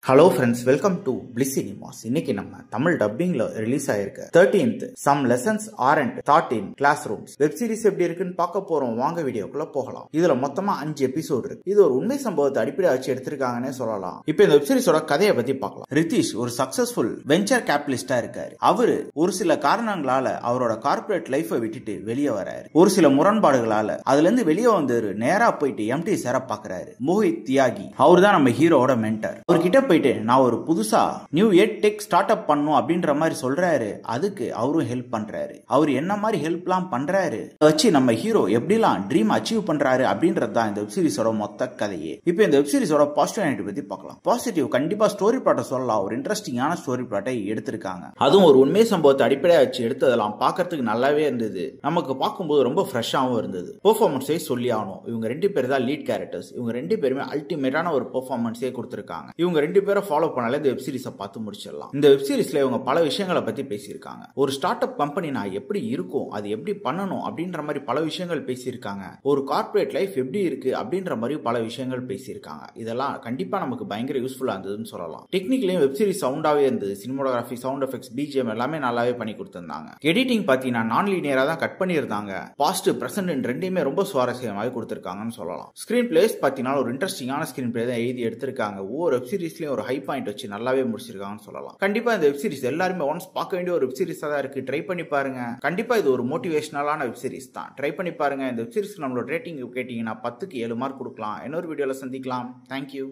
Hello friends, welcome to Bliss Cinemas. இன்னைக்கு நம்ம தமிழ் டப்பிங்ல ரிலீஸ் ஆயிருக்க 13th some lessons aren't taught in classrooms web series எப்படி இருக்குன்னு பார்க்க போறோம். வாங்க வீடியோக்குள்ள போகலாம். இதுல மொத்தமா 5 எபிசோடு இருக்கு. இது ஒரு உண்மை சம்பவத்தை அடிப்படையா வச்சு எடுத்திருக்காங்கன்னே சொல்லலாம். இப்போ இந்த வெப் சீரிஸோட கதையை பத்தி பார்க்கலாம். ரிதீஷ் ஒரு சக்சஸ்ஃபுல் வெஞ்சர் கேபிட்டலிஸ்டா இருக்காரு. அவரு ஒரு சில காரணங்களால அவரோட கார்பரேட் லைஃபை விட்டுட்டு வெளியே வராரு. ஒரு சில முரண்பாடுகளால அதுல இருந்து வெளியே வந்து நேரா போயிட்டு எம்டி சேர பாக்குறாரு. மோஹித் தியாகி அவர் தான் நம்ம ஹீரோவோட மென்டர். அவர்கிட்ட போயிட்டு நான் ஒரு புதுசா நியூ எட் டெக் ஸ்டார்ட் அப் பண்ணும் அப்படின்ற மாதிரி சொல்றாரு. அதுக்கு அவரும் ஹெல்ப் பண்றாரு. அவர் என்ன மாதிரி ஹெல்ப்லாம் பண்றாரு வச்சு நம்ம ஹீரோ எப்படிலாம் ட்ரீம் அச்சீவ் பண்றாரு அப்படின்றது தான் இந்த வெப் சீரிஸோட மொத்த கதையே. இப்போ இந்த வெப் சீரிஸோட பாசிட்டிவ் பத்தி பார்க்கலாம். பாசிட்டிவ் கண்டிப்பா ஸ்டோரி பிளாட்டை சொல்லலாம். ஒரு இன்ட்ரெஸ்டிங்கான ஸ்டோரி பிளாட்டை எடுத்திருக்காங்க. அதுவும் ஒரு உண்மை சம்பவத்தை அடிப்படையா வச்சு எடுத்ததெல்லாம் பார்க்கறதுக்கு நல்லாவே இருந்தது. நமக்கு பார்க்கும்போது ரொம்ப ஃப்ரெஷ்ஷாகவும் இருந்தது. பெர்ஃபார்மன்ஸே சொல்லி ஆகணும். இவங்க 2 பேர் தான் லீட் கேரக்டர்ஸ். இவங்க 2 பேருமே அல்டிமேட்டான ஒரு பெர்ஃபார்மன்ஸே கொடுத்திருக்காங்க. இவங்க 2 பேரை ஃபாலோ பண்ணாலே இந்த வெப் சீரிஸை பார்த்து முடிச்சிடலாம். இந்த வெப் சீரிஸ்ல இவங்க பல விஷயங்களை பத்தி பேசியிருக்காங்க. ஒரு ஸ்டார்ட் அப் கம்பெனினா எப்படி இருக்கும், அது எப்படி பண்ணணும் அப்படின்ற மாதிரி பல விஷயங்கள் பேசியிருக்காங்க. ஒரு கார்பரேட் லைஃப் எப்படி இருக்கு அப்படின்ற மாதிரி பல விஷயங்கள் பேசியிருக்காங்க. இதெல்லாம் கண்டிப்பா நமக்கு பயங்கர யூஸ்ஃபுல்லா இருந்ததுன்னு சொல்லலாம். டெக்னிக்கலையும் வெப் சீரிஸ் சவுண்டாவே இருந்தது. சினிமோகிராஃபி, சவுண்ட் எஃபெக்ட்ஸ், பிஜிஎம் எல்லாமே நல்லாவே பண்ணி கொடுத்திருந்தாங்க. எடிட்டிங் பாத்தீங்கன்னா நான் லீனியரா தான் கட் பண்ணியிருந்தாங்க. பாஸ்ட் பிரசன்ட் ரெண்டுமே ரொம்ப சுவாரஸ்யமாக கொடுத்திருக்காங்கன்னு சொல்லலாம். ஸ்கிரீன் பிளேஸ் பாத்தீங்கன்னா ஒரு இன்ட்ரெஸ்டிங்கான ஸ்கிரீன் பிளே தான் எழுதி எடுத்திருக்காங்க. ஒவ்வொரு வெப் சீரிஸ்லயும் ஒரு ஹை பாயிண்ட் வச்சு நல்லாவே முடிச்சிருக்காங்கன்னு சொல்லலாம். கண்டிப்பா இந்த வெப் சீரிஸ் எல்லாருமே ஒன்ஸ் பார்க்க வேண்டிய ஒரு வெப் சீரிஸா தான் இருக்கு. ட்ரை பண்ணி பாருங்க. கண்டிப்பா இது ஒரு மோட்டிவேஷனலான வெப் சீரிஸ் தான். ட்ரை பண்ணி பாருங்க. இந்த வெப் சீரிஸ்க்கு நம்மளோட ரேட்டிங் கேட்டீங்கன்னா 10க்கு 7 மார்க் கொடுக்கலாம். இன்னொரு வீடியோல சந்திக்கலாம். தேங்க்யூ.